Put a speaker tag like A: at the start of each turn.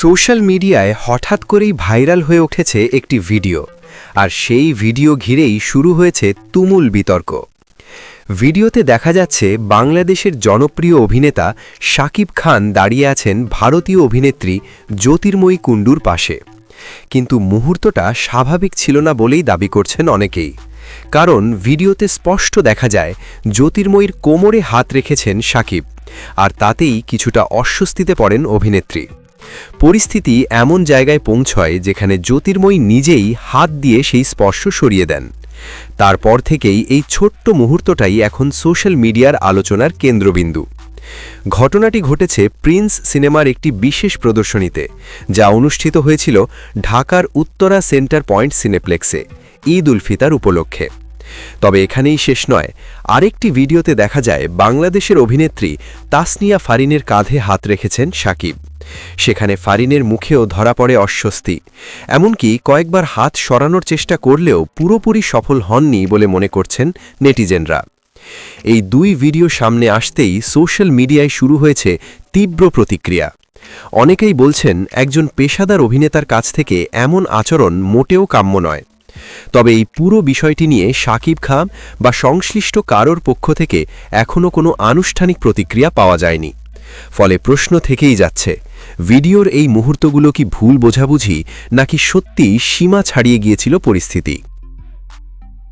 A: Social মিডিয়ায় হঠাৎ করেই ভাইরাল হয়ে উঠেছে একটি ভিডিও, আর সেই ভিডিও ঘিরেই শুরু হয়েছে তুমুল বিতর্ক। ভিডিওতে দেখা যাচ্ছে বাংলাদেশের জনপ্রিয় অভিনেতা শাকিব খান দাঁড়িয়ে আছেন ভারতীয় অভিনেত্রী জ্যোতির্ময়ী কুণ্ডুর পাশে। কিন্তু মুহূর্তটা স্বাভাবিক ছিল না বলেই দাবি করছেন অনেকেই, কারণ ভিডিওতে স্পষ্ট দেখা যায় জ্যোতির্ময়ীর কোমরে হাত রেখেছেন শাকিব, আর তাতেই কিছুটা অস্বস্তিতে পড়েন অভিনেত্রী। পরিস্থিতি এমন জায়গায় পৌঁছয় যেখানে জ্যোতির্ময়ী নিজেই হাত দিয়ে সেই স্পর্শ সরিয়ে দেন। তারপর থেকেই এই ছোট্ট মুহূর্তটাই এখন সোশ্যাল মিডিয়ার আলোচনার কেন্দ্রবিন্দু। ঘটনাটি ঘটেছে প্রিন্স সিনেমার একটি বিশেষ প্রদর্শনীতে, যা অনুষ্ঠিত হয়েছিল ঢাকার উত্তরা সেন্টার পয়েন্ট সিনেপ্লেক্সে ঈদ উল ফিতর উপলক্ষে। তবে এখানেই শেষ নয়, আরেকটি ভিডিওতে দেখা যায় বাংলাদেশের অভিনেত্রী তাসনিয়া ফারিনের কাঁধে হাত রেখেছেন শাকিব। সেখানে ফারিনের মুখেও ধরা পড়ে অস্বস্তি, এমনকি কয়েকবার হাত সরানোর চেষ্টা করলেও পুরোপুরি সফল হননি বলে মনে করছেন নেটিজেনরা। এই দুই ভিডিও সামনে আসতেই সোশ্যাল মিডিয়ায় শুরু হয়েছে তীব্র প্রতিক্রিয়া। অনেকেই বলছেন একজন পেশাদার অভিনেতার কাছ থেকে এমন আচরণ মোটেও কাম্য নয়। তবে এই পুরো বিষয়টি নিয়ে শাকিব খান বা সংশ্লিষ্ট কারোর পক্ষ থেকে এখনও কোনো আনুষ্ঠানিক প্রতিক্রিয়া পাওয়া যায়নি। ফলে প্রশ্ন থেকেই যাচ্ছে, ভিডিওর এই মুহূর্তগুলো কি ভুল বোঝাবুঝি, নাকি সত্যিই সীমা ছাড়িয়ে গিয়েছিল পরিস্থিতি?